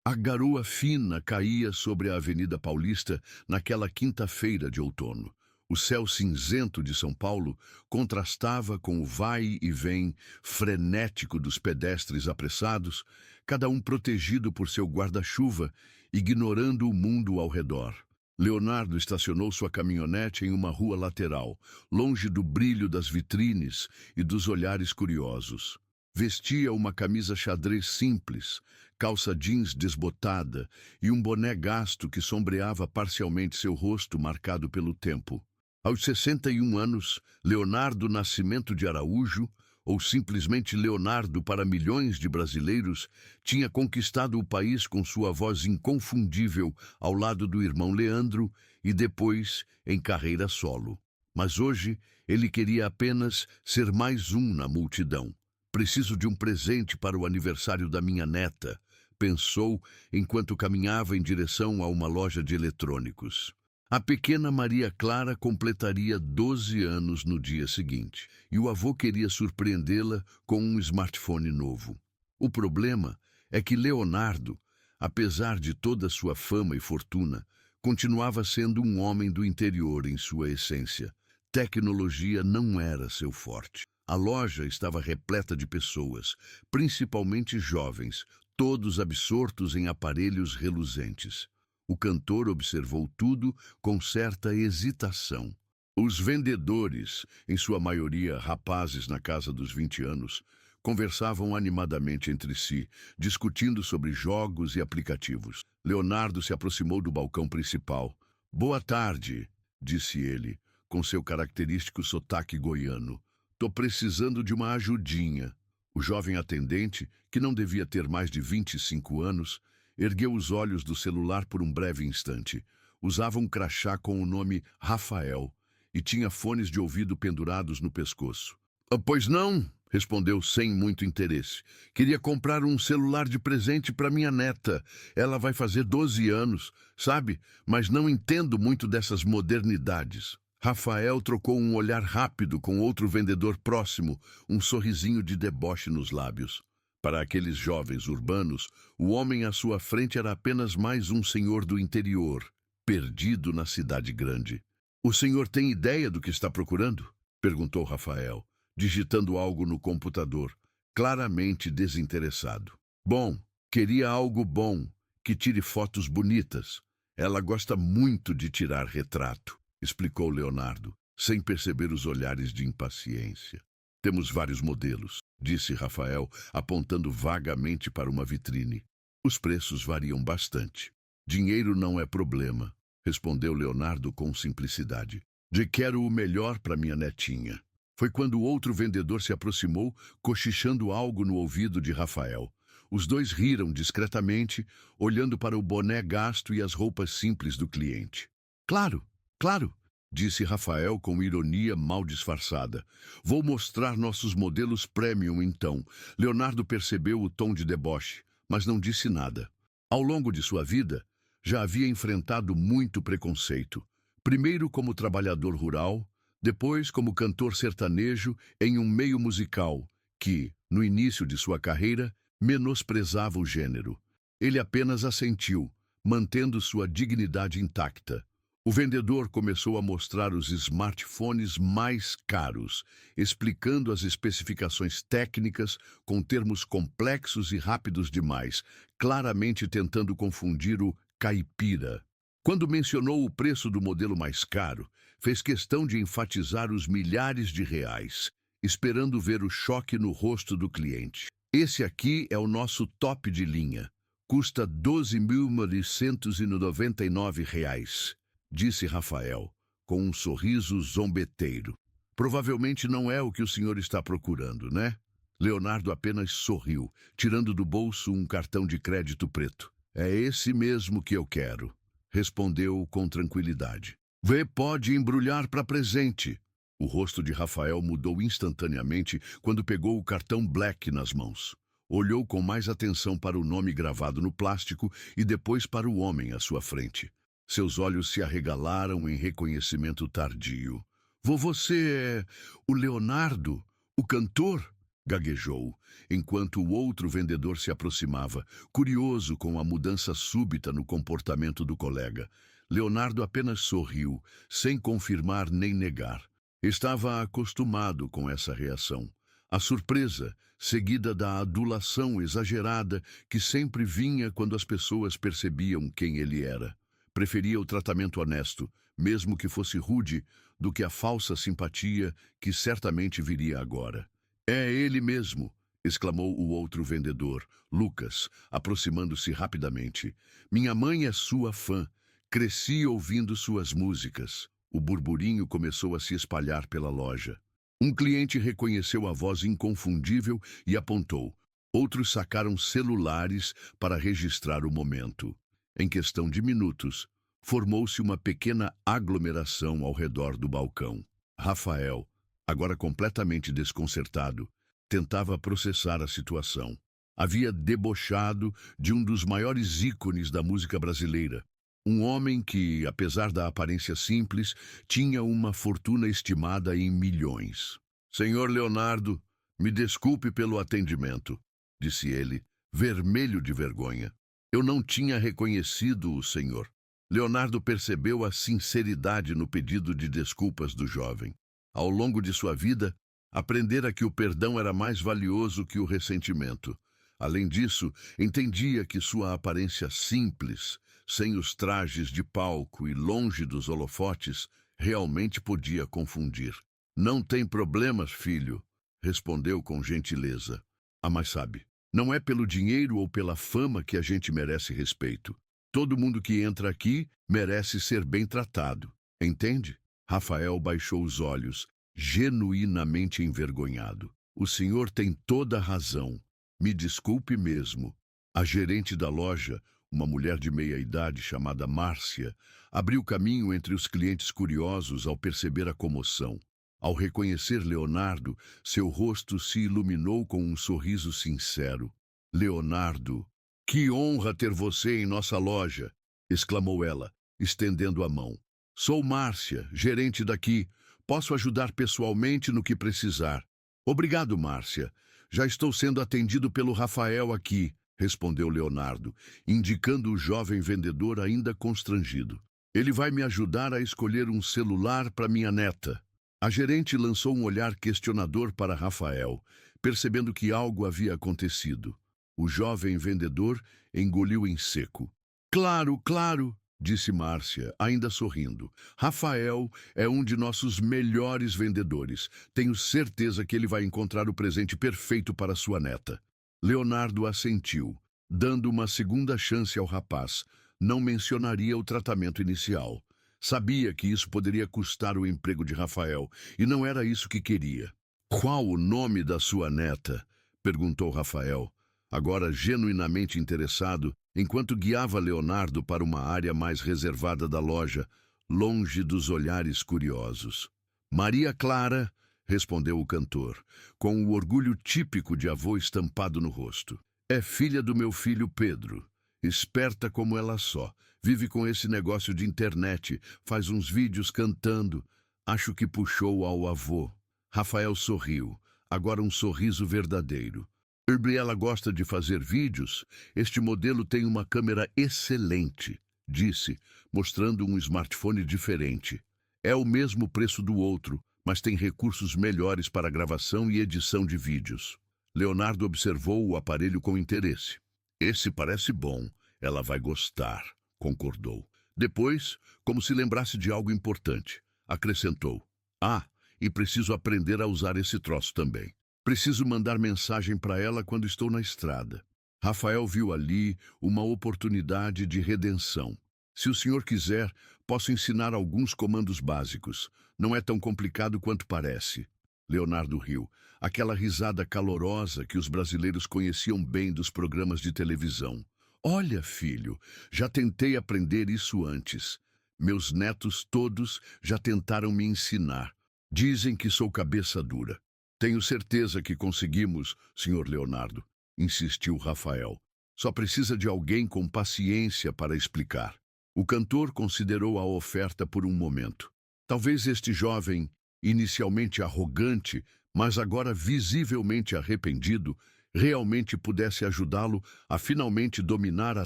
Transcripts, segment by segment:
A garoa fina caía sobre a Avenida Paulista naquela quinta-feira de outono. O céu cinzento de São Paulo contrastava com o vai e vem frenético dos pedestres apressados, cada um protegido por seu guarda-chuva, ignorando o mundo ao redor. Leonardo estacionou sua caminhonete em uma rua lateral, longe do brilho das vitrines e dos olhares curiosos. Vestia uma camisa xadrez simples, calça jeans desbotada e um boné gasto que sombreava parcialmente seu rosto marcado pelo tempo. Aos 61 anos, Leonardo Nascimento de Araújo, ou simplesmente Leonardo para milhões de brasileiros, tinha conquistado o país com sua voz inconfundível ao lado do irmão Leandro e depois em carreira solo. Mas hoje ele queria apenas ser mais um na multidão. Preciso de um presente para o aniversário da minha neta, pensou enquanto caminhava em direção a uma loja de eletrônicos. A pequena Maria Clara completaria 12 anos no dia seguinte, e o avô queria surpreendê-la com um smartphone novo. O problema é que Leonardo, apesar de toda sua fama e fortuna, continuava sendo um homem do interior em sua essência. Tecnologia não era seu forte. A loja estava repleta de pessoas, principalmente jovens, todos absortos em aparelhos reluzentes. O cantor observou tudo com certa hesitação. Os vendedores, em sua maioria rapazes na casa dos 20 anos, conversavam animadamente entre si, discutindo sobre jogos e aplicativos. Leonardo se aproximou do balcão principal. "Boa tarde", disse ele, com seu característico sotaque goiano. "Tô precisando de uma ajudinha." O jovem atendente, que não devia ter mais de 25 anos, ergueu os olhos do celular por um breve instante. Usava um crachá com o nome Rafael e tinha fones de ouvido pendurados no pescoço. Pois não?", respondeu sem muito interesse. "Queria comprar um celular de presente para minha neta. Ela vai fazer 12 anos, sabe? Mas não entendo muito dessas modernidades." Rafael trocou um olhar rápido com outro vendedor próximo, um sorrisinho de deboche nos lábios. Para aqueles jovens urbanos, o homem à sua frente era apenas mais um senhor do interior, perdido na cidade grande. "O senhor tem ideia do que está procurando?", perguntou Rafael, digitando algo no computador, claramente desinteressado. "Bom, queria algo bom, que tire fotos bonitas. Ela gosta muito de tirar retrato", explicou Leonardo, sem perceber os olhares de impaciência. "Temos vários modelos", disse Rafael, apontando vagamente para uma vitrine. "Os preços variam bastante." "Dinheiro não é problema", respondeu Leonardo com simplicidade. Quero o melhor para minha netinha." Foi quando o outro vendedor se aproximou, cochichando algo no ouvido de Rafael. Os dois riram discretamente, olhando para o boné gasto e as roupas simples do cliente. "Claro, claro", disse Rafael com ironia mal disfarçada. "Vou mostrar nossos modelos premium então." Leonardo percebeu o tom de deboche, mas não disse nada. Ao longo de sua vida, já havia enfrentado muito preconceito. Primeiro como trabalhador rural, depois como cantor sertanejo em um meio musical que, no início de sua carreira, menosprezava o gênero. Ele apenas assentiu, mantendo sua dignidade intacta. O vendedor começou a mostrar os smartphones mais caros, explicando as especificações técnicas com termos complexos e rápidos demais, claramente tentando confundir o caipira. Quando mencionou o preço do modelo mais caro, fez questão de enfatizar os milhares de reais, esperando ver o choque no rosto do cliente. "Esse aqui é o nosso top de linha. Custa R$ 12.999, disse Rafael, com um sorriso zombeteiro. "Provavelmente não é o que o senhor está procurando, né?" Leonardo apenas sorriu, tirando do bolso um cartão de crédito preto. "É esse mesmo que eu quero", respondeu com tranquilidade. "Vê, pode embrulhar para presente." O rosto de Rafael mudou instantaneamente quando pegou o cartão Black nas mãos. Olhou com mais atenção para o nome gravado no plástico e depois para o homem à sua frente. Seus olhos se arregalaram em reconhecimento tardio. Você é o Leonardo, o cantor?" gaguejou, enquanto o outro vendedor se aproximava, curioso com a mudança súbita no comportamento do colega. Leonardo apenas sorriu, sem confirmar nem negar. Estava acostumado com essa reação. A surpresa, seguida da adulação exagerada que sempre vinha quando as pessoas percebiam quem ele era. Preferia o tratamento honesto, mesmo que fosse rude, do que a falsa simpatia que certamente viria agora. "É ele mesmo!" exclamou o outro vendedor, Lucas, aproximando-se rapidamente. "Minha mãe é sua fã. Cresci ouvindo suas músicas." O burburinho começou a se espalhar pela loja. Um cliente reconheceu a voz inconfundível e apontou. Outros sacaram celulares para registrar o momento. Em questão de minutos, formou-se uma pequena aglomeração ao redor do balcão. Rafael, agora completamente desconcertado, tentava processar a situação. Havia debochado de um dos maiores ícones da música brasileira. Um homem que, apesar da aparência simples, tinha uma fortuna estimada em milhões. "Senhor Leonardo, me desculpe pelo atendimento", disse ele, vermelho de vergonha. "Eu não tinha reconhecido o senhor." Leonardo percebeu a sinceridade no pedido de desculpas do jovem. Ao longo de sua vida, aprendera que o perdão era mais valioso que o ressentimento. Além disso, entendia que sua aparência simples, sem os trajes de palco e longe dos holofotes, realmente podia confundir. "Não tem problemas, filho", respondeu com gentileza. "Ah, mas sabe, não é pelo dinheiro ou pela fama que a gente merece respeito. Todo mundo que entra aqui merece ser bem tratado, entende?" Rafael baixou os olhos, genuinamente envergonhado. "O senhor tem toda a razão. Me desculpe mesmo." A gerente da loja, uma mulher de meia-idade chamada Márcia, abriu caminho entre os clientes curiosos ao perceber a comoção. Ao reconhecer Leonardo, seu rosto se iluminou com um sorriso sincero. "Leonardo, que honra ter você em nossa loja!" exclamou ela, estendendo a mão. "Sou Márcia, gerente daqui. Posso ajudar pessoalmente no que precisar." "Obrigado, Márcia. Já estou sendo atendido pelo Rafael aqui", respondeu Leonardo, indicando o jovem vendedor ainda constrangido. "Ele vai me ajudar a escolher um celular para minha neta." A gerente lançou um olhar questionador para Rafael, percebendo que algo havia acontecido. O jovem vendedor engoliu em seco. "Claro, claro", disse Márcia, ainda sorrindo. "Rafael é um de nossos melhores vendedores. Tenho certeza que ele vai encontrar o presente perfeito para sua neta." Leonardo assentiu, dando uma segunda chance ao rapaz. Não mencionaria o tratamento inicial. Sabia que isso poderia custar o emprego de Rafael, e não era isso que queria. "Qual o nome da sua neta?" perguntou Rafael, agora genuinamente interessado, enquanto guiava Leonardo para uma área mais reservada da loja, longe dos olhares curiosos. "Maria Clara", respondeu o cantor, com o orgulho típico de avô estampado no rosto. "É filha do meu filho Pedro. Esperta como ela só. Vive com esse negócio de internet, faz uns vídeos cantando. Acho que puxou ao avô." Rafael sorriu, agora um sorriso verdadeiro. "Ela gosta de fazer vídeos? Este modelo tem uma câmera excelente", disse, mostrando um smartphone diferente. "É o mesmo preço do outro, mas tem recursos melhores para gravação e edição de vídeos." Leonardo observou o aparelho com interesse. "Esse parece bom, ela vai gostar", concordou. Depois, como se lembrasse de algo importante, acrescentou: "Ah, e preciso aprender a usar esse troço também. Preciso mandar mensagem para ela quando estou na estrada." Rafael viu ali uma oportunidade de redenção. "Se o senhor quiser, posso ensinar alguns comandos básicos. Não é tão complicado quanto parece." Leonardo riu, aquela risada calorosa que os brasileiros conheciam bem dos programas de televisão. "Olha, filho, já tentei aprender isso antes. Meus netos todos já tentaram me ensinar. Dizem que sou cabeça dura." "Tenho certeza que conseguimos, senhor Leonardo", insistiu Rafael. "Só precisa de alguém com paciência para explicar." O cantor considerou a oferta por um momento. Talvez este jovem, inicialmente arrogante, mas agora visivelmente arrependido, realmente pudesse ajudá-lo a finalmente dominar a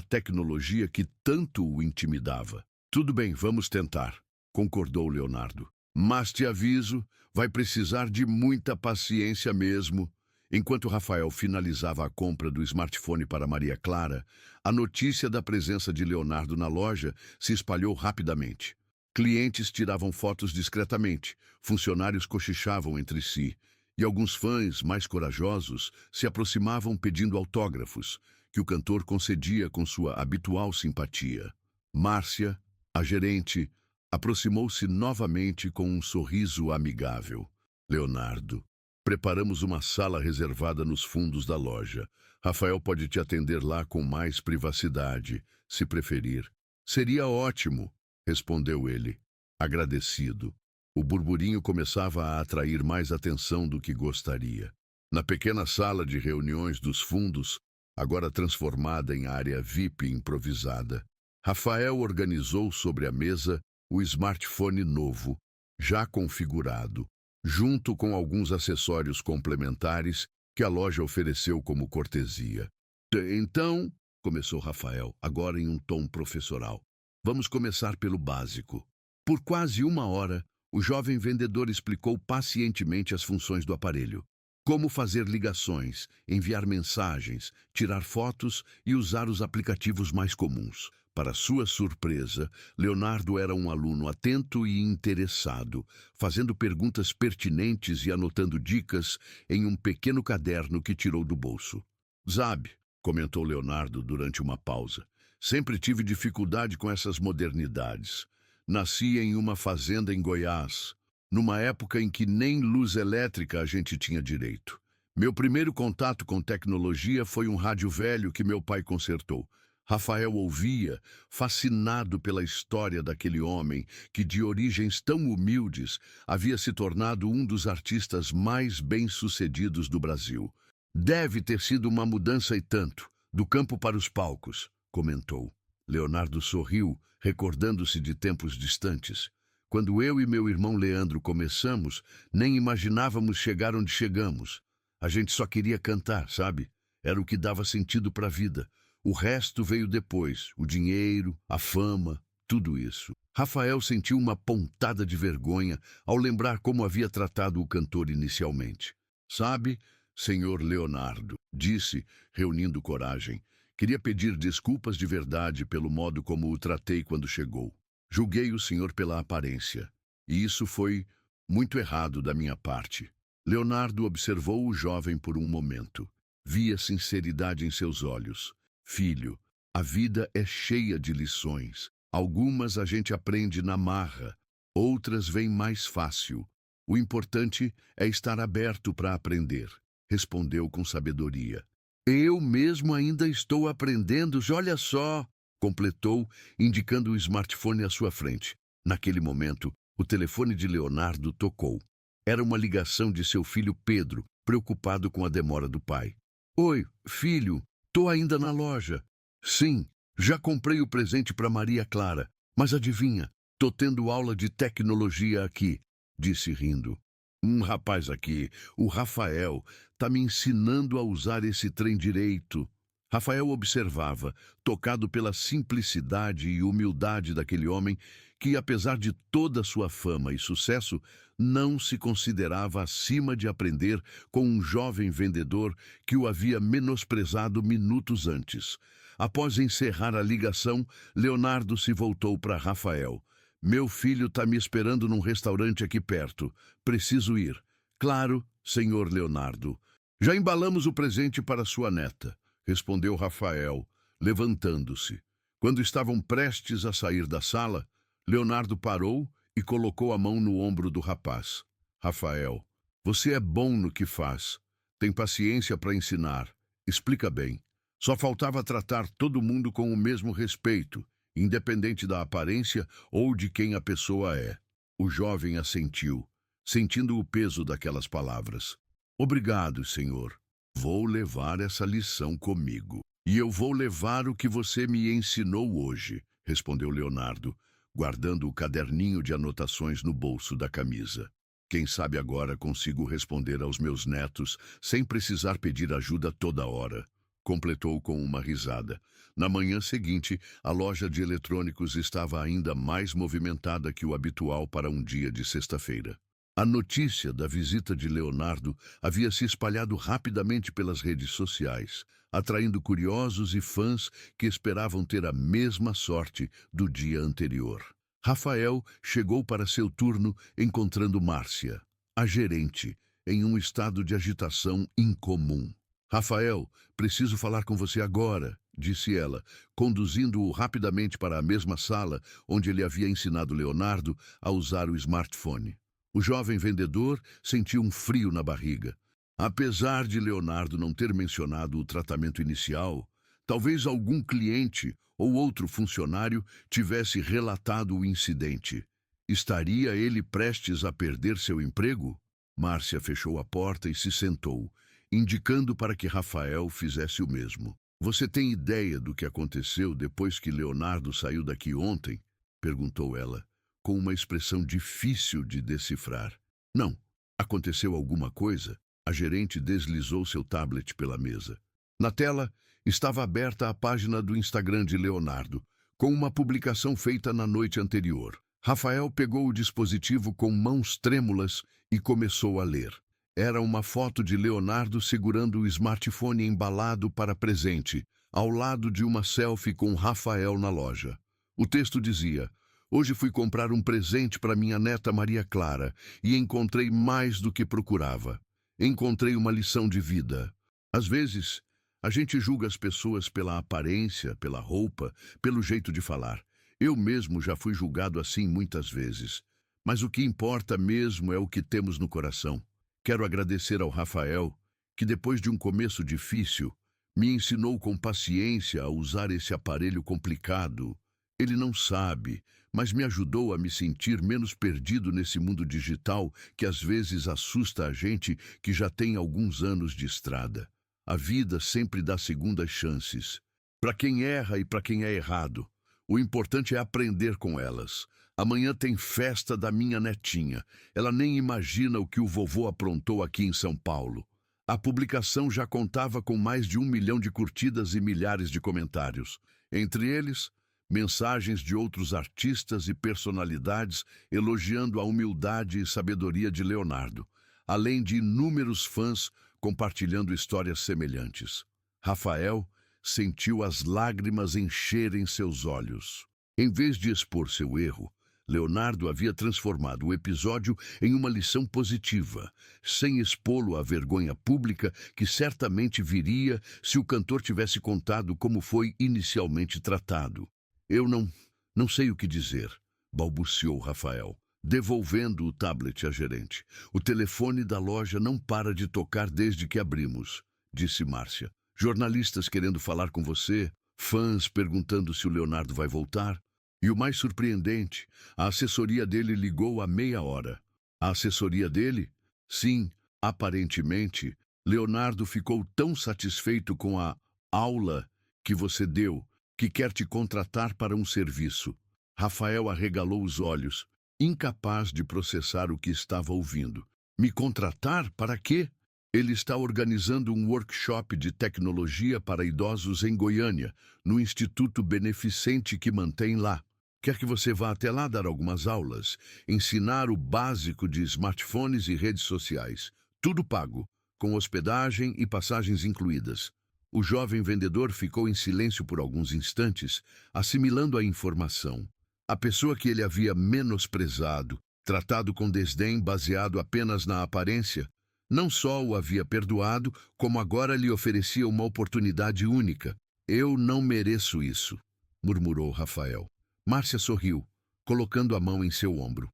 tecnologia que tanto o intimidava. Tudo bem, vamos tentar, concordou Leonardo. Mas te aviso, vai precisar de muita paciência mesmo. Enquanto Rafael finalizava a compra do smartphone para Maria Clara, a notícia da presença de Leonardo na loja se espalhou rapidamente. Clientes tiravam fotos discretamente, funcionários cochichavam entre si, e alguns fãs, mais corajosos, se aproximavam pedindo autógrafos, que o cantor concedia com sua habitual simpatia. Márcia, a gerente, aproximou-se novamente com um sorriso amigável. Leonardo, preparamos uma sala reservada nos fundos da loja. Rafael pode te atender lá com mais privacidade, se preferir. Seria ótimo, respondeu ele, agradecido. O burburinho começava a atrair mais atenção do que gostaria. Na pequena sala de reuniões dos fundos, agora transformada em área VIP improvisada, Rafael organizou sobre a mesa o smartphone novo, já configurado, junto com alguns acessórios complementares que a loja ofereceu como cortesia. Então, começou Rafael, agora em um tom professoral, vamos começar pelo básico. Por quase 1 hora, o jovem vendedor explicou pacientemente as funções do aparelho. Como fazer ligações, enviar mensagens, tirar fotos e usar os aplicativos mais comuns. Para sua surpresa, Leonardo era um aluno atento e interessado, fazendo perguntas pertinentes e anotando dicas em um pequeno caderno que tirou do bolso. Sabe, comentou Leonardo durante uma pausa, sempre tive dificuldade com essas modernidades. Nasci em uma fazenda em Goiás, numa época em que nem luz elétrica a gente tinha direito. Meu primeiro contato com tecnologia foi um rádio velho que meu pai consertou. Rafael ouvia, fascinado pela história daquele homem que, de origens tão humildes, havia se tornado um dos artistas mais bem-sucedidos do Brasil. Deve ter sido uma mudança e tanto, do campo para os palcos, comentou. Leonardo sorriu, recordando-se de tempos distantes. Quando eu e meu irmão Leandro começamos, nem imaginávamos chegar onde chegamos. A gente só queria cantar, sabe? Era o que dava sentido para a vida. O resto veio depois, o dinheiro, a fama, tudo isso. Rafael sentiu uma pontada de vergonha ao lembrar como havia tratado o cantor inicialmente. Sabe, senhor Leonardo, disse, reunindo coragem, queria pedir desculpas de verdade pelo modo como o tratei quando chegou. Julguei o senhor pela aparência, e isso foi muito errado da minha parte. Leonardo observou o jovem por um momento. Via sinceridade em seus olhos. Filho, a vida é cheia de lições. Algumas a gente aprende na marra, outras vêm mais fácil. O importante é estar aberto para aprender, respondeu com sabedoria. Eu mesmo ainda estou aprendendo, olha só, completou, indicando o smartphone à sua frente. Naquele momento, o telefone de Leonardo tocou. Era uma ligação de seu filho Pedro, preocupado com a demora do pai. Oi, filho. Tô ainda na loja. Sim, já comprei o presente para Maria Clara, mas adivinha, tô tendo aula de tecnologia aqui, disse rindo. Um rapaz aqui, o Rafael, tá me ensinando a usar esse trem direito. Rafael observava, tocado pela simplicidade e humildade daquele homem que, apesar de toda sua fama e sucesso, não se considerava acima de aprender com um jovem vendedor que o havia menosprezado minutos antes. Após encerrar a ligação, Leonardo se voltou para Rafael. Meu filho está me esperando num restaurante aqui perto. Preciso ir. Claro, senhor Leonardo. Já embalamos o presente para sua neta, respondeu Rafael, levantando-se. Quando estavam prestes a sair da sala, Leonardo parou e colocou a mão no ombro do rapaz. Rafael, você é bom no que faz. Tem paciência para ensinar. Explica bem. Só faltava tratar todo mundo com o mesmo respeito, independente da aparência ou de quem a pessoa é. O jovem assentiu, sentindo o peso daquelas palavras. Obrigado, senhor. Vou levar essa lição comigo. E eu vou levar o que você me ensinou hoje, respondeu Leonardo, guardando o caderninho de anotações no bolso da camisa. Quem sabe agora consigo responder aos meus netos sem precisar pedir ajuda toda hora. Completou com uma risada. Na manhã seguinte, a loja de eletrônicos estava ainda mais movimentada que o habitual para um dia de sexta-feira. A notícia da visita de Leonardo havia se espalhado rapidamente pelas redes sociais, atraindo curiosos e fãs que esperavam ter a mesma sorte do dia anterior. Rafael chegou para seu turno encontrando Márcia, a gerente, em um estado de agitação incomum. Rafael, preciso falar com você agora, disse ela, conduzindo-o rapidamente para a mesma sala onde ele havia ensinado Leonardo a usar o smartphone. O jovem vendedor sentiu um frio na barriga. Apesar de Leonardo não ter mencionado o tratamento inicial, talvez algum cliente ou outro funcionário tivesse relatado o incidente. Estaria ele prestes a perder seu emprego? Márcia fechou a porta e se sentou, indicando para que Rafael fizesse o mesmo. Você tem ideia do que aconteceu depois que Leonardo saiu daqui ontem? Perguntou ela, com uma expressão difícil de decifrar. Não. Aconteceu alguma coisa? A gerente deslizou seu tablet pela mesa. Na tela, estava aberta a página do Instagram de Leonardo, com uma publicação feita na noite anterior. Rafael pegou o dispositivo com mãos trêmulas e começou a ler. Era uma foto de Leonardo segurando o smartphone embalado para presente, ao lado de uma selfie com Rafael na loja. O texto dizia: hoje fui comprar um presente para minha neta Maria Clara e encontrei mais do que procurava. Encontrei uma lição de vida. Às vezes, a gente julga as pessoas pela aparência, pela roupa, pelo jeito de falar. Eu mesmo já fui julgado assim muitas vezes. Mas o que importa mesmo é o que temos no coração. Quero agradecer ao Rafael, que depois de um começo difícil, me ensinou com paciência a usar esse aparelho complicado. Ele não sabe, mas me ajudou a me sentir menos perdido nesse mundo digital que às vezes assusta a gente que já tem alguns anos de estrada. A vida sempre dá segundas chances. Para quem erra e para quem é errado. O importante é aprender com elas. Amanhã tem festa da minha netinha. Ela nem imagina o que o vovô aprontou aqui em São Paulo. A publicação já contava com mais de 1 milhão de curtidas e milhares de comentários. Entre eles, mensagens de outros artistas e personalidades elogiando a humildade e sabedoria de Leonardo, além de inúmeros fãs compartilhando histórias semelhantes. Rafael sentiu as lágrimas encherem seus olhos. Em vez de expor seu erro, Leonardo havia transformado o episódio em uma lição positiva, sem expô-lo à vergonha pública que certamente viria se o cantor tivesse contado como foi inicialmente tratado. Eu não sei o que dizer, balbuciou Rafael, devolvendo o tablet à gerente. O telefone da loja não para de tocar desde que abrimos, disse Márcia. Jornalistas querendo falar com você, fãs perguntando se o Leonardo vai voltar. E o mais surpreendente, a assessoria dele ligou há meia hora. A assessoria dele? Sim, aparentemente, Leonardo ficou tão satisfeito com a aula que você deu que quer te contratar para um serviço. Rafael arregalou os olhos, incapaz de processar o que estava ouvindo. Me contratar? Para quê? Ele está organizando um workshop de tecnologia para idosos em Goiânia, no instituto beneficente que mantém lá. Quer que você vá até lá dar algumas aulas, ensinar o básico de smartphones e redes sociais. Tudo pago, com hospedagem e passagens incluídas. O jovem vendedor ficou em silêncio por alguns instantes, assimilando a informação. A pessoa que ele havia menosprezado, tratado com desdém baseado apenas na aparência, não só o havia perdoado, como agora lhe oferecia uma oportunidade única. Eu não mereço isso, murmurou Rafael. Márcia sorriu, colocando a mão em seu ombro.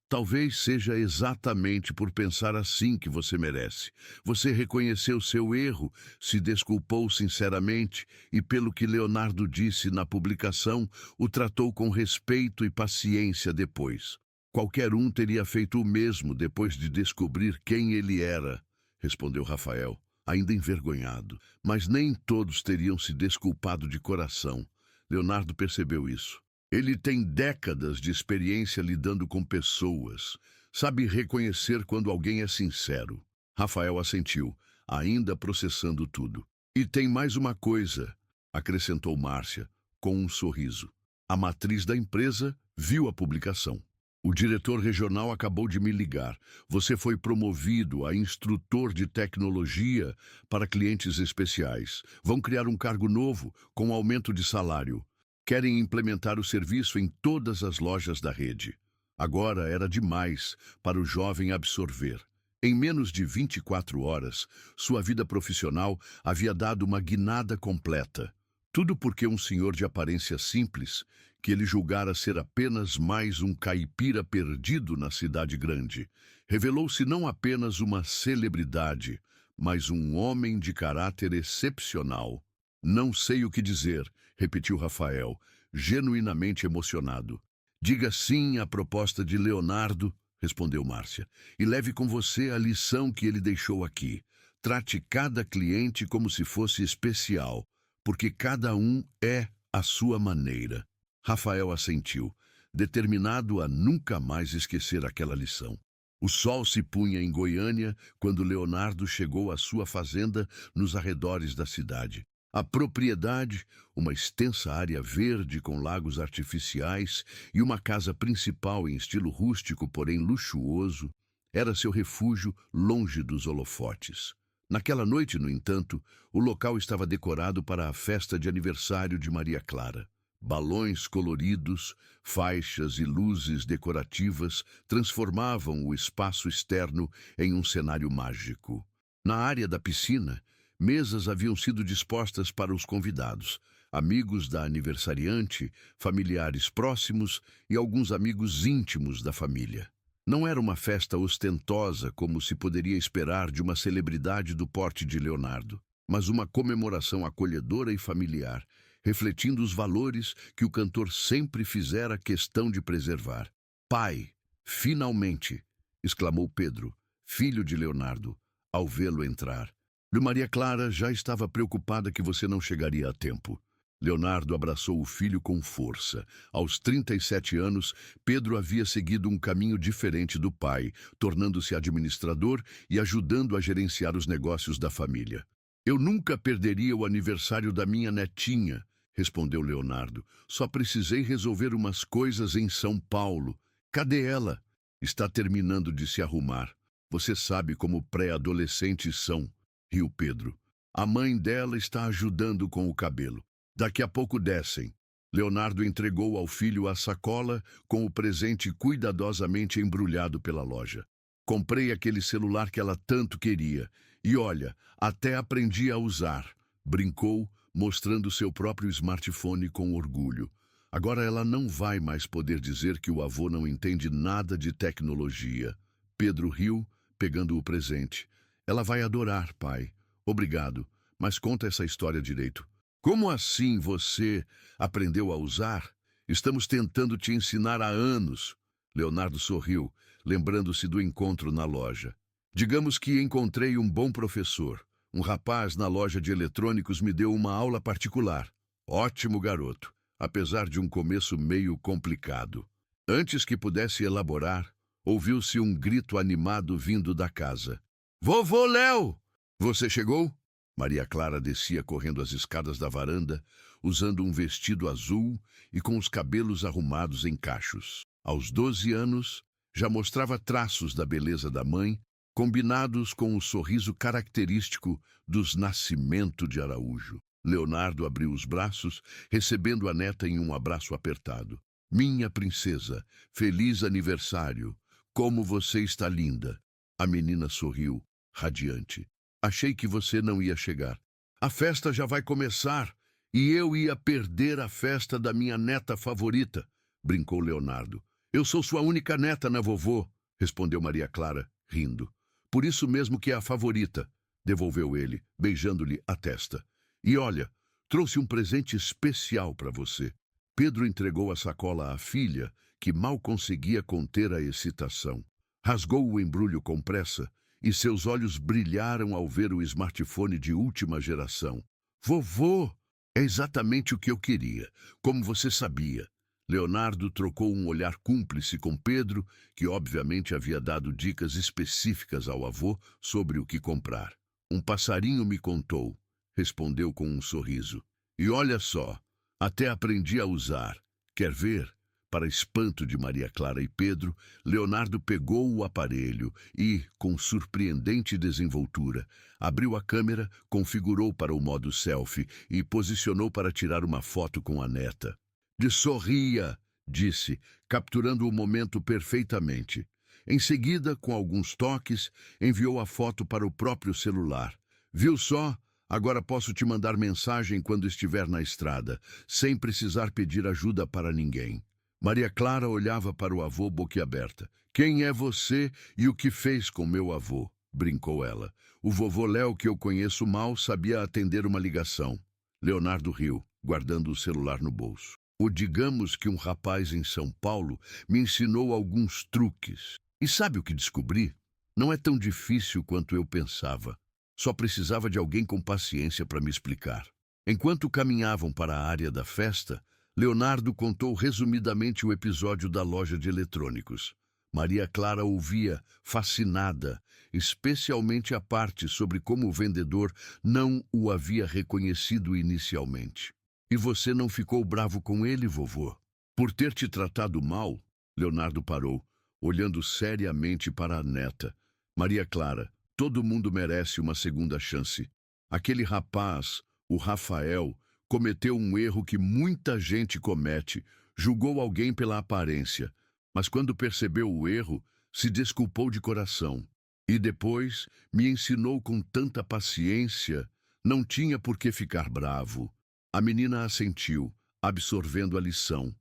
Talvez seja exatamente por pensar assim que você merece. Você reconheceu seu erro, se desculpou sinceramente e, pelo que Leonardo disse na publicação, o tratou com respeito e paciência depois. Qualquer um teria feito o mesmo depois de descobrir quem ele era, respondeu Rafael, ainda envergonhado. Mas nem todos teriam se desculpado de coração. Leonardo percebeu isso. Ele tem décadas de experiência lidando com pessoas. Sabe reconhecer quando alguém é sincero. Rafael assentiu, ainda processando tudo. E tem mais uma coisa, acrescentou Márcia, com um sorriso. A matriz da empresa viu a publicação. O diretor regional acabou de me ligar. Você foi promovido a instrutor de tecnologia para clientes especiais. Vão criar um cargo novo, com aumento de salário. Querem implementar o serviço em todas as lojas da rede. Agora era demais para o jovem absorver. Em menos de 24 horas, sua vida profissional havia dado uma guinada completa. Tudo porque um senhor de aparência simples, que ele julgara ser apenas mais um caipira perdido na cidade grande, revelou-se não apenas uma celebridade, mas um homem de caráter excepcional. Não sei o que dizer, repetiu Rafael, genuinamente emocionado. Diga sim à proposta de Leonardo, respondeu Márcia, e leve com você a lição que ele deixou aqui. Trate cada cliente como se fosse especial, porque cada um é à sua maneira. Rafael assentiu, determinado a nunca mais esquecer aquela lição. O sol se punha em Goiânia quando Leonardo chegou à sua fazenda nos arredores da cidade. A propriedade, uma extensa área verde com lagos artificiais e uma casa principal em estilo rústico, porém luxuoso, era seu refúgio longe dos holofotes. Naquela noite, no entanto, o local estava decorado para a festa de aniversário de Maria Clara. Balões coloridos, faixas e luzes decorativas transformavam o espaço externo em um cenário mágico. Na área da piscina, mesas haviam sido dispostas para os convidados, amigos da aniversariante, familiares próximos e alguns amigos íntimos da família. Não era uma festa ostentosa como se poderia esperar de uma celebridade do porte de Leonardo, mas uma comemoração acolhedora e familiar, refletindo os valores que o cantor sempre fizera questão de preservar. Pai, finalmente! Exclamou Pedro, filho de Leonardo, ao vê-lo entrar. Maria Clara já estava preocupada que você não chegaria a tempo. Leonardo abraçou o filho com força. Aos 37 anos, Pedro havia seguido um caminho diferente do pai, tornando-se administrador e ajudando a gerenciar os negócios da família. Eu nunca perderia o aniversário da minha netinha, respondeu Leonardo. Só precisei resolver umas coisas em São Paulo. Cadê ela? Está terminando de se arrumar. Você sabe como pré-adolescentes são, riu Pedro. A mãe dela está ajudando com o cabelo. Daqui a pouco descem. Leonardo entregou ao filho a sacola com o presente cuidadosamente embrulhado pela loja. Comprei aquele celular que ela tanto queria. E olha, até aprendi a usar. Brincou, mostrando seu próprio smartphone com orgulho. Agora ela não vai mais poder dizer que o avô não entende nada de tecnologia. Pedro riu, pegando o presente. Ela vai adorar, pai. Obrigado, mas conta essa história direito. Como assim você aprendeu a usar? Estamos tentando te ensinar há anos. Leonardo sorriu, lembrando-se do encontro na loja. Digamos que encontrei um bom professor. Um rapaz na loja de eletrônicos me deu uma aula particular. Ótimo garoto, apesar de um começo meio complicado. Antes que pudesse elaborar, ouviu-se um grito animado vindo da casa. Vovô Léo! Você chegou? Maria Clara descia correndo as escadas da varanda, usando um vestido azul e com os cabelos arrumados em cachos. Aos 12 anos, já mostrava traços da beleza da mãe, combinados com o sorriso característico dos Nascimento de Araújo. Leonardo abriu os braços, recebendo a neta em um abraço apertado. Minha princesa, feliz aniversário! Como você está linda! A menina sorriu, radiante. Achei que você não ia chegar. A festa já vai começar e eu ia perder a festa da minha neta favorita, brincou Leonardo. Eu sou sua única neta, né, vovô? Respondeu Maria Clara, rindo. Por isso mesmo que é a favorita, devolveu ele, beijando-lhe a testa. E olha, trouxe um presente especial para você. Pedro entregou a sacola à filha, que mal conseguia conter a excitação. Rasgou o embrulho com pressa e seus olhos brilharam ao ver o smartphone de última geração. Vovô, é exatamente o que eu queria, como você sabia. Leonardo trocou um olhar cúmplice com Pedro, que obviamente havia dado dicas específicas ao avô sobre o que comprar. Um passarinho me contou, respondeu com um sorriso. E olha só, até aprendi a usar. Quer ver? Para espanto de Maria Clara e Pedro, Leonardo pegou o aparelho e, com surpreendente desenvoltura, abriu a câmera, configurou para o modo selfie e posicionou para tirar uma foto com a neta. De sorria, disse, capturando o momento perfeitamente. Em seguida, com alguns toques, enviou a foto para o próprio celular. Viu só? Agora posso te mandar mensagem quando estiver na estrada, sem precisar pedir ajuda para ninguém. Maria Clara olhava para o avô boquiaberta. Quem é você e o que fez com meu avô? Brincou ela. O vovô Léo, que eu conheço mal, sabia atender uma ligação. Leonardo riu, guardando o celular no bolso. Ou digamos que um rapaz em São Paulo me ensinou alguns truques. E sabe o que descobri? Não é tão difícil quanto eu pensava. Só precisava de alguém com paciência para me explicar. Enquanto caminhavam para a área da festa, Leonardo contou resumidamente o episódio da loja de eletrônicos. Maria Clara ouvia, fascinada, especialmente a parte sobre como o vendedor não o havia reconhecido inicialmente. E você não ficou bravo com ele, vovô? Por ter te tratado mal? Leonardo parou, olhando seriamente para a neta. Maria Clara, todo mundo merece uma segunda chance. Aquele rapaz, o Rafael, cometeu um erro que muita gente comete, julgou alguém pela aparência, mas quando percebeu o erro, se desculpou de coração. E depois me ensinou com tanta paciência, não tinha por que ficar bravo. A menina assentiu, absorvendo a lição.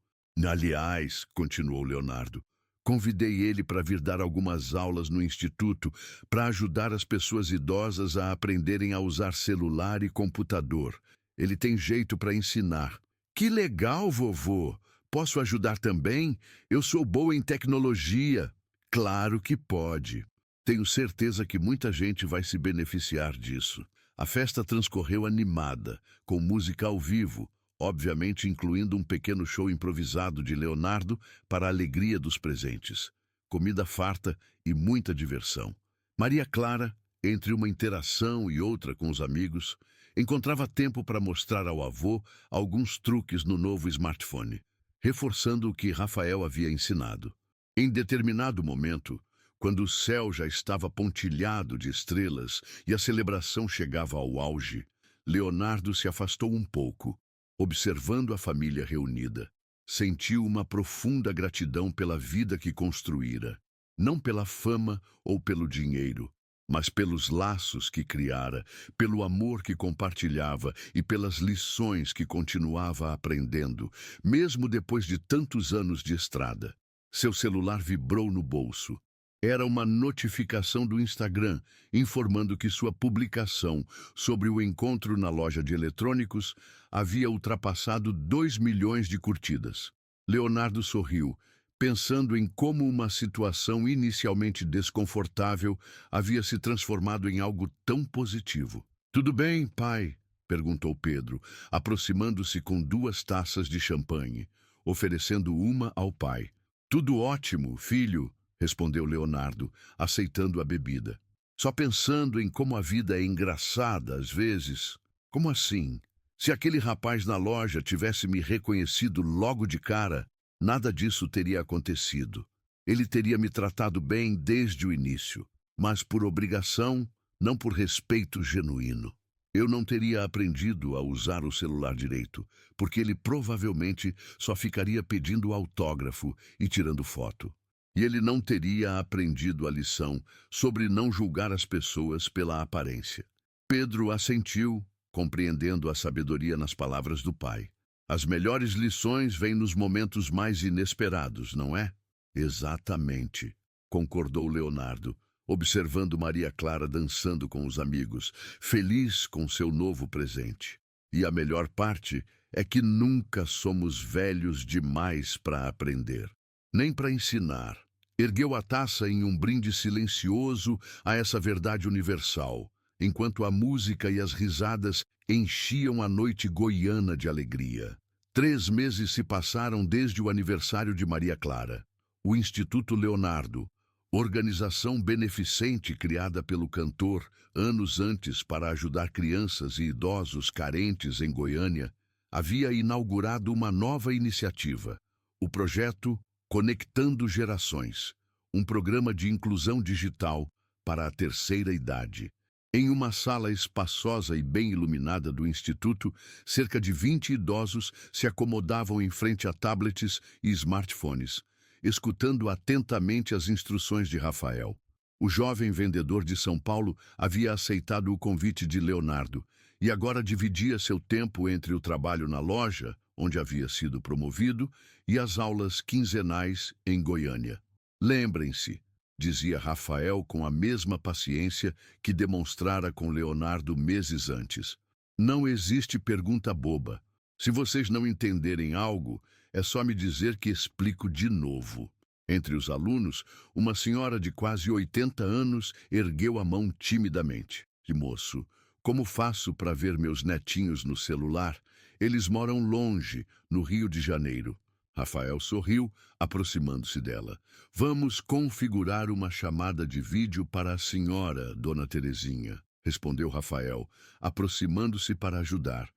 Aliás, continuou Leonardo, convidei ele para vir dar algumas aulas no instituto para ajudar as pessoas idosas a aprenderem a usar celular e computador. Ele tem jeito para ensinar. Que legal, vovô! Posso ajudar também? Eu sou boa em tecnologia. Claro que pode. Tenho certeza que muita gente vai se beneficiar disso. A festa transcorreu animada, com música ao vivo, obviamente incluindo um pequeno show improvisado de Leonardo para a alegria dos presentes. Comida farta e muita diversão. Maria Clara, entre uma interação e outra com os amigos, encontrava tempo para mostrar ao avô alguns truques no novo smartphone, reforçando o que Rafael havia ensinado. Em determinado momento, quando o céu já estava pontilhado de estrelas e a celebração chegava ao auge, Leonardo se afastou um pouco, observando a família reunida. Sentiu uma profunda gratidão pela vida que construíra, não pela fama ou pelo dinheiro, mas pelos laços que criara, pelo amor que compartilhava e pelas lições que continuava aprendendo, mesmo depois de tantos anos de estrada. Seu celular vibrou no bolso. Era uma notificação do Instagram, informando que sua publicação sobre o encontro na loja de eletrônicos havia ultrapassado 2 milhões de curtidas. Leonardo sorriu, pensando em como uma situação inicialmente desconfortável havia se transformado em algo tão positivo. Tudo bem, pai? Perguntou Pedro, aproximando-se com 2 taças de champanhe, oferecendo uma ao pai. Tudo ótimo, filho, respondeu Leonardo, aceitando a bebida. Só pensando em como a vida é engraçada às vezes. Como assim? Se aquele rapaz na loja tivesse me reconhecido logo de cara, nada disso teria acontecido. Ele teria me tratado bem desde o início, mas por obrigação, não por respeito genuíno. Eu não teria aprendido a usar o celular direito, porque ele provavelmente só ficaria pedindo autógrafo e tirando foto. E ele não teria aprendido a lição sobre não julgar as pessoas pela aparência. Pedro assentiu, compreendendo a sabedoria nas palavras do pai. As melhores lições vêm nos momentos mais inesperados, não é? Exatamente, concordou Leonardo, observando Maria Clara dançando com os amigos, feliz com seu novo presente. E a melhor parte é que nunca somos velhos demais para aprender, nem para ensinar. Ergueu a taça em um brinde silencioso a essa verdade universal, enquanto a música e as risadas enchiam a noite goiana de alegria. 3 meses se passaram desde o aniversário de Maria Clara. O Instituto Leonardo, organização beneficente criada pelo cantor anos antes para ajudar crianças e idosos carentes em Goiânia, havia inaugurado uma nova iniciativa, o projeto Conectando Gerações, um programa de inclusão digital para a terceira idade. Em uma sala espaçosa e bem iluminada do Instituto, cerca de 20 idosos se acomodavam em frente a tablets e smartphones, escutando atentamente as instruções de Rafael. O jovem vendedor de São Paulo havia aceitado o convite de Leonardo e agora dividia seu tempo entre o trabalho na loja, onde havia sido promovido, e as aulas quinzenais em Goiânia. Lembrem-se, dizia Rafael com a mesma paciência que demonstrara com Leonardo meses antes. Não existe pergunta boba. Se vocês não entenderem algo, é só me dizer que explico de novo. Entre os alunos, uma senhora de quase 80 anos ergueu a mão timidamente. Moço, como faço para ver meus netinhos no celular? Eles moram longe, no Rio de Janeiro. Rafael sorriu, aproximando-se dela. Vamos configurar uma chamada de vídeo para a senhora, dona Terezinha, respondeu Rafael, aproximando-se para ajudar.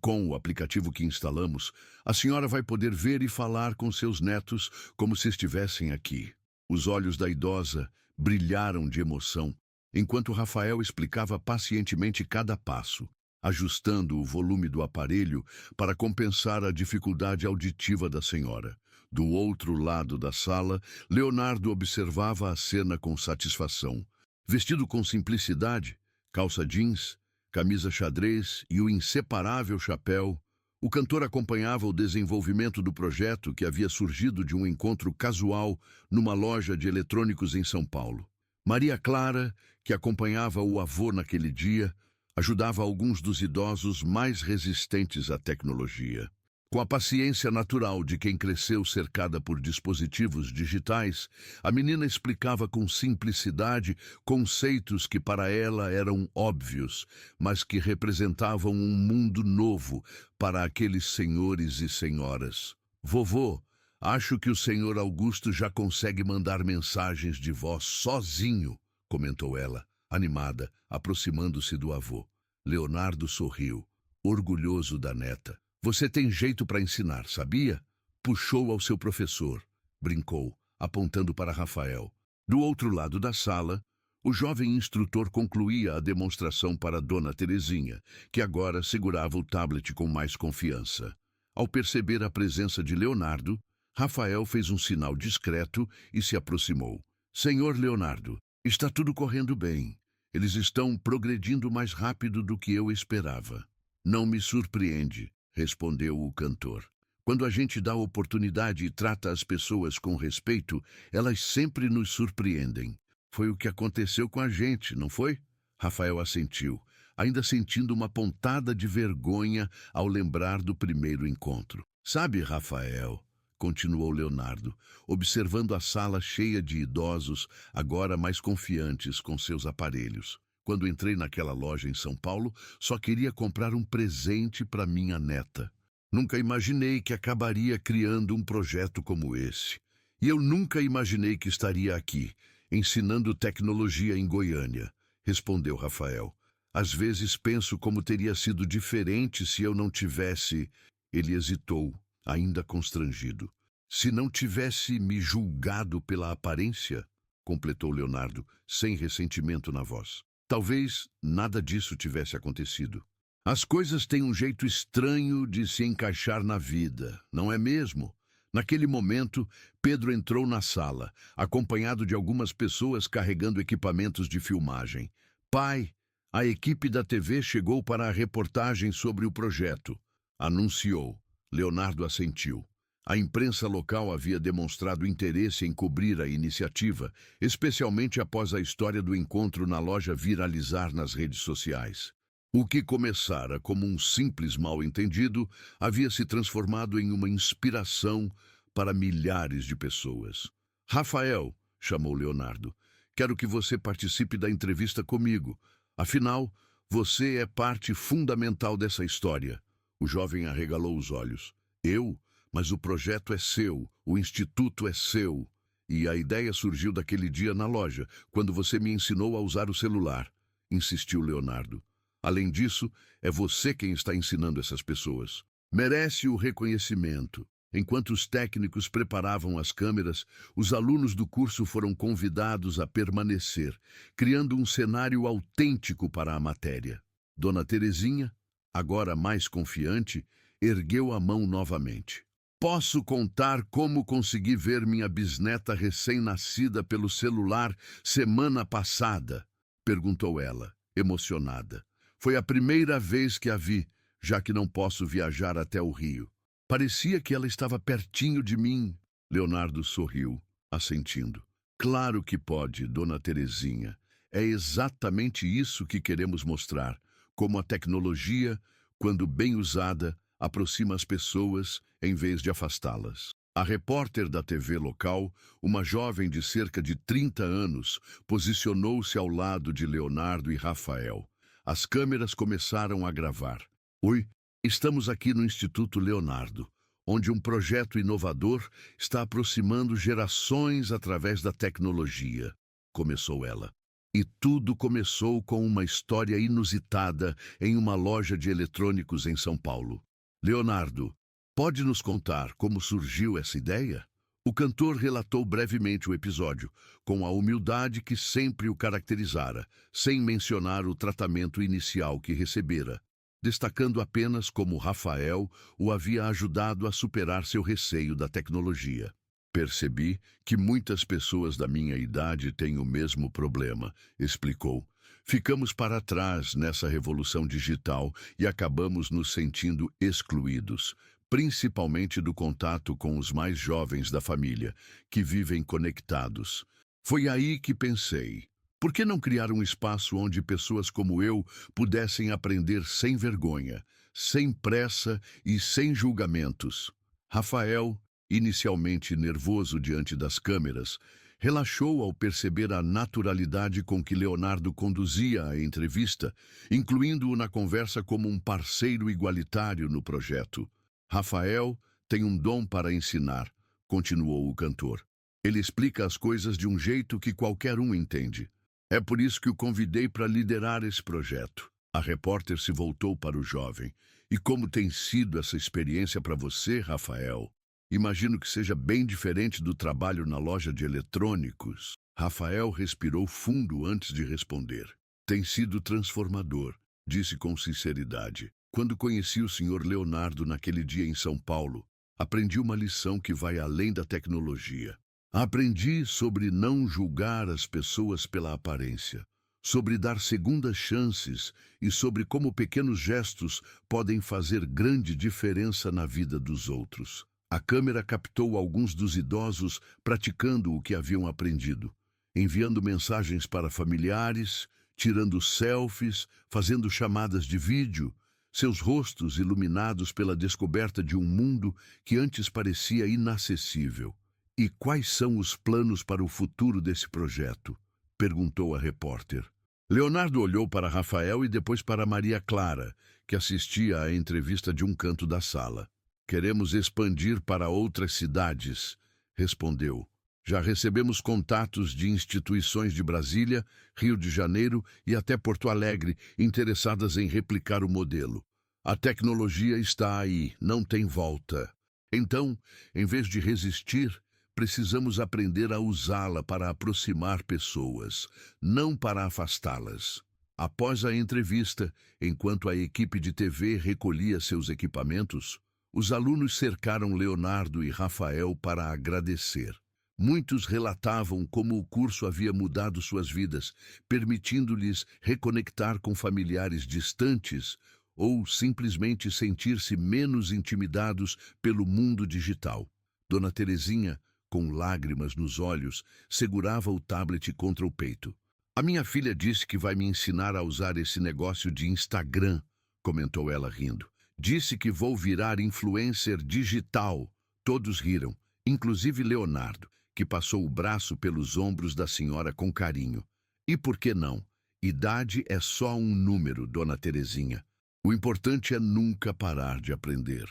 Com o aplicativo que instalamos, a senhora vai poder ver e falar com seus netos como se estivessem aqui. Os olhos da idosa brilharam de emoção, enquanto Rafael explicava pacientemente cada passo, ajustando o volume do aparelho para compensar a dificuldade auditiva da senhora. Do outro lado da sala, Leonardo observava a cena com satisfação. Vestido com simplicidade, calça jeans, camisa xadrez e o inseparável chapéu, o cantor acompanhava o desenvolvimento do projeto que havia surgido de um encontro casual numa loja de eletrônicos em São Paulo. Maria Clara, que acompanhava o avô naquele dia, ajudava alguns dos idosos mais resistentes à tecnologia. Com a paciência natural de quem cresceu cercada por dispositivos digitais, a menina explicava com simplicidade conceitos que para ela eram óbvios, mas que representavam um mundo novo para aqueles senhores e senhoras. Vovô, acho que o senhor Augusto já consegue mandar mensagens de voz sozinho, comentou ela, animada, aproximando-se do avô. Leonardo sorriu, orgulhoso da neta. Você tem jeito para ensinar, sabia? Puxou ao seu professor, brincou, apontando para Rafael. Do outro lado da sala, o jovem instrutor concluía a demonstração para Dona Terezinha, que agora segurava o tablet com mais confiança. Ao perceber a presença de Leonardo, Rafael fez um sinal discreto e se aproximou. Senhor Leonardo, está tudo correndo bem. Eles estão progredindo mais rápido do que eu esperava. Não me surpreende, respondeu o cantor. Quando a gente dá oportunidade e trata as pessoas com respeito, elas sempre nos surpreendem. Foi o que aconteceu com a gente, não foi? Rafael assentiu, ainda sentindo uma pontada de vergonha ao lembrar do primeiro encontro. Sabe, Rafael, continuou Leonardo, observando a sala cheia de idosos, agora mais confiantes com seus aparelhos. Quando entrei naquela loja em São Paulo, só queria comprar um presente para minha neta. Nunca imaginei que acabaria criando um projeto como esse. E eu nunca imaginei que estaria aqui, ensinando tecnologia em Goiânia, respondeu Rafael. Às vezes penso como teria sido diferente se eu não tivesse... Ele hesitou, ainda constrangido. Se não tivesse me julgado pela aparência, completou Leonardo, sem ressentimento na voz. Talvez nada disso tivesse acontecido. As coisas têm um jeito estranho de se encaixar na vida, não é mesmo? Naquele momento, Pedro entrou na sala, acompanhado de algumas pessoas carregando equipamentos de filmagem. Pai, a equipe da TV chegou para a reportagem sobre o projeto, anunciou. Leonardo assentiu. A imprensa local havia demonstrado interesse em cobrir a iniciativa, especialmente após a história do encontro na loja viralizar nas redes sociais. O que começara como um simples mal-entendido havia se transformado em uma inspiração para milhares de pessoas. Rafael, chamou Leonardo, quero que você participe da entrevista comigo. Afinal, você é parte fundamental dessa história. O jovem arregalou os olhos. Eu? Mas o projeto é seu, o instituto é seu. E a ideia surgiu daquele dia na loja, quando você me ensinou a usar o celular, insistiu Leonardo. Além disso, é você quem está ensinando essas pessoas. Merece o reconhecimento. Enquanto os técnicos preparavam as câmeras, os alunos do curso foram convidados a permanecer, criando um cenário autêntico para a matéria. Dona Terezinha, agora mais confiante, ergueu a mão novamente. Posso contar como consegui ver minha bisneta recém-nascida pelo celular semana passada? Perguntou ela, emocionada. Foi a primeira vez que a vi, já que não posso viajar até o Rio. Parecia que ela estava pertinho de mim. Leonardo sorriu, assentindo. Claro que pode, Dona Terezinha. É exatamente isso que queremos mostrar. Como a tecnologia, quando bem usada, aproxima as pessoas em vez de afastá-las. A repórter da TV local, uma jovem de cerca de 30 anos, posicionou-se ao lado de Leonardo e Rafael. As câmeras começaram a gravar. Oi, estamos aqui no Instituto Leonardo, onde um projeto inovador está aproximando gerações através da tecnologia, começou ela. E tudo começou com uma história inusitada em uma loja de eletrônicos em São Paulo. Leonardo, pode nos contar como surgiu essa ideia? O cantor relatou brevemente o episódio, com a humildade que sempre o caracterizara, sem mencionar o tratamento inicial que recebera, destacando apenas como Rafael o havia ajudado a superar seu receio da tecnologia. Percebi que muitas pessoas da minha idade têm o mesmo problema, explicou. Ficamos para trás nessa revolução digital e acabamos nos sentindo excluídos, principalmente do contato com os mais jovens da família, que vivem conectados. Foi aí que pensei, por que não criar um espaço onde pessoas como eu pudessem aprender sem vergonha, sem pressa e sem julgamentos? Rafael, inicialmente nervoso diante das câmeras, relaxou ao perceber a naturalidade com que Leonardo conduzia a entrevista, incluindo-o na conversa como um parceiro igualitário no projeto. Rafael tem um dom para ensinar, continuou o cantor. Ele explica as coisas de um jeito que qualquer um entende. É por isso que o convidei para liderar esse projeto. A repórter se voltou para o jovem. E como tem sido essa experiência para você, Rafael? Imagino que seja bem diferente do trabalho na loja de eletrônicos. Rafael respirou fundo antes de responder. Tem sido transformador, disse com sinceridade. Quando conheci o Sr. Leonardo naquele dia em São Paulo, aprendi uma lição que vai além da tecnologia. Aprendi sobre não julgar as pessoas pela aparência, sobre dar segundas chances e sobre como pequenos gestos podem fazer grande diferença na vida dos outros. A câmera captou alguns dos idosos praticando o que haviam aprendido, enviando mensagens para familiares, tirando selfies, fazendo chamadas de vídeo, seus rostos iluminados pela descoberta de um mundo que antes parecia inacessível. E quais são os planos para o futuro desse projeto? Perguntou a repórter. Leonardo olhou para Rafael e depois para Maria Clara, que assistia à entrevista de um canto da sala. Queremos expandir para outras cidades, respondeu. Já recebemos contatos de instituições de Brasília, Rio de Janeiro e até Porto Alegre interessadas em replicar o modelo. A tecnologia está aí, não tem volta. Então, em vez de resistir, precisamos aprender a usá-la para aproximar pessoas, não para afastá-las. Após a entrevista, enquanto a equipe de TV recolhia seus equipamentos, os alunos cercaram Leonardo e Rafael para agradecer. Muitos relatavam como o curso havia mudado suas vidas, permitindo-lhes reconectar com familiares distantes ou simplesmente sentir-se menos intimidados pelo mundo digital. Dona Terezinha, com lágrimas nos olhos, segurava o tablet contra o peito. A minha filha disse que vai me ensinar a usar esse negócio de Instagram, comentou ela rindo. Disse que vou virar influencer digital. Todos riram, inclusive Leonardo, que passou o braço pelos ombros da senhora com carinho. E por que não? Idade é só um número, Dona Terezinha. O importante é nunca parar de aprender.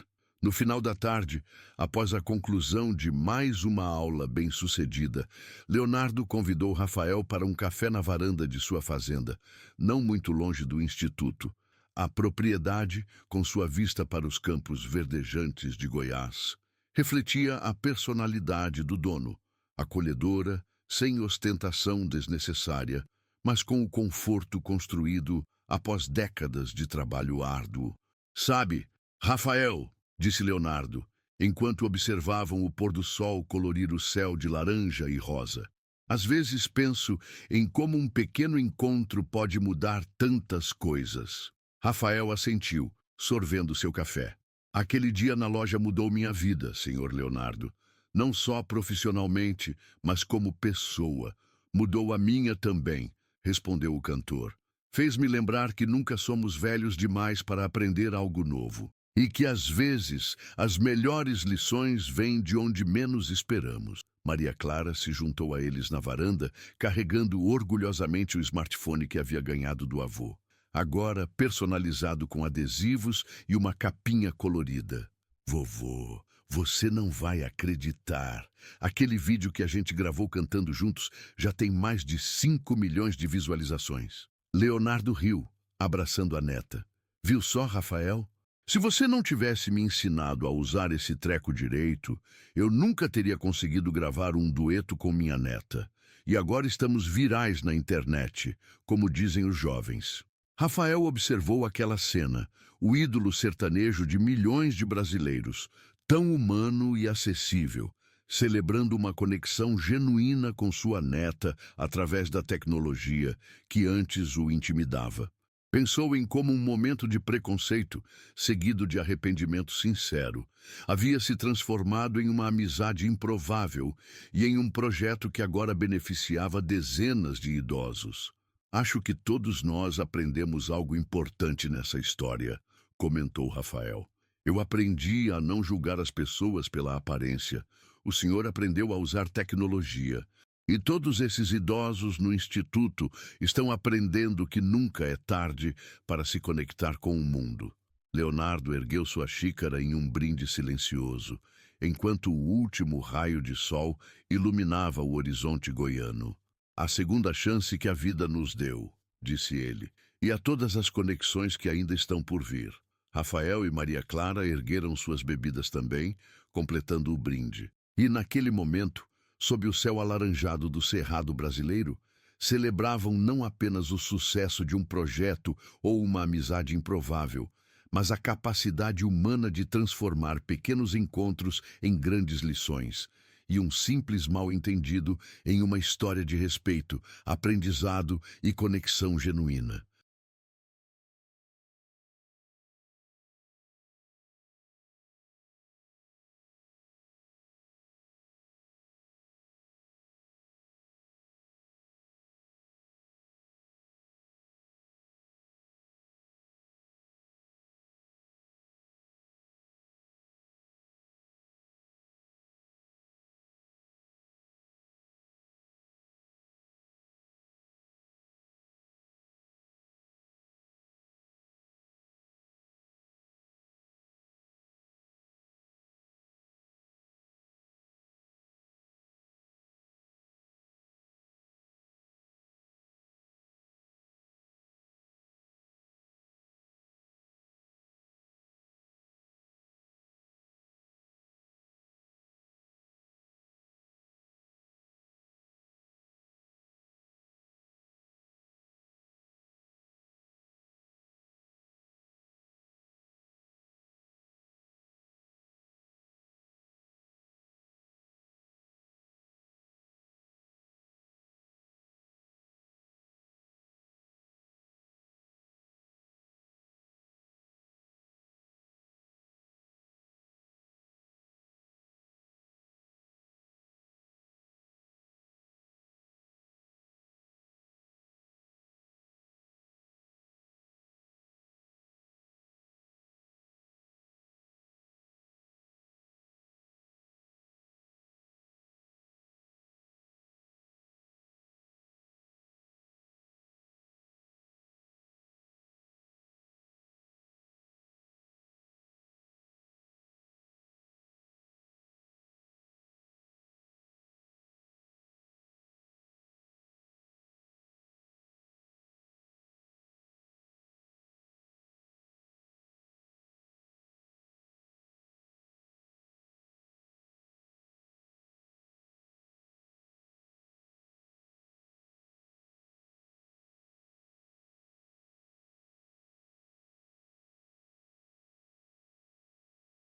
No final da tarde, após a conclusão de mais uma aula bem-sucedida, Leonardo convidou Rafael para um café na varanda de sua fazenda, não muito longe do instituto. A propriedade, com sua vista para os campos verdejantes de Goiás, refletia a personalidade do dono, acolhedora, sem ostentação desnecessária, mas com o conforto construído após décadas de trabalho árduo. Sabe, Rafael, disse Leonardo, enquanto observavam o pôr do sol colorir o céu de laranja e rosa. Às vezes penso em como um pequeno encontro pode mudar tantas coisas. Rafael assentiu, sorvendo seu café. Aquele dia na loja mudou minha vida, senhor Leonardo. Não só profissionalmente, mas como pessoa. Mudou a minha também, respondeu o cantor. Fez-me lembrar que nunca somos velhos demais para aprender algo novo. E que, às vezes, as melhores lições vêm de onde menos esperamos. Maria Clara se juntou a eles na varanda, carregando orgulhosamente o smartphone que havia ganhado do avô, agora personalizado com adesivos e uma capinha colorida. Vovô, você não vai acreditar. Aquele vídeo que a gente gravou cantando juntos já tem mais de 5 milhões de visualizações. Leonardo riu, abraçando a neta. Viu só, Rafael? Se você não tivesse me ensinado a usar esse treco direito, eu nunca teria conseguido gravar um dueto com minha neta. E agora estamos virais na internet, como dizem os jovens. Rafael observou aquela cena, o ídolo sertanejo de milhões de brasileiros, tão humano e acessível, celebrando uma conexão genuína com sua neta através da tecnologia que antes o intimidava. Pensou em como um momento de preconceito, seguido de arrependimento sincero, havia se transformado em uma amizade improvável e em um projeto que agora beneficiava dezenas de idosos. Acho que todos nós aprendemos algo importante nessa história, comentou Rafael. Eu aprendi a não julgar as pessoas pela aparência. O senhor aprendeu a usar tecnologia. E todos esses idosos no instituto estão aprendendo que nunca é tarde para se conectar com o mundo. Leonardo ergueu sua xícara em um brinde silencioso, enquanto o último raio de sol iluminava o horizonte goiano. A segunda chance que a vida nos deu, disse ele, e a todas as conexões que ainda estão por vir. Rafael e Maria Clara ergueram suas bebidas também, completando o brinde. E naquele momento, sob o céu alaranjado do Cerrado brasileiro, celebravam não apenas o sucesso de um projeto ou uma amizade improvável, mas a capacidade humana de transformar pequenos encontros em grandes lições, e um simples mal-entendido em uma história de respeito, aprendizado e conexão genuína.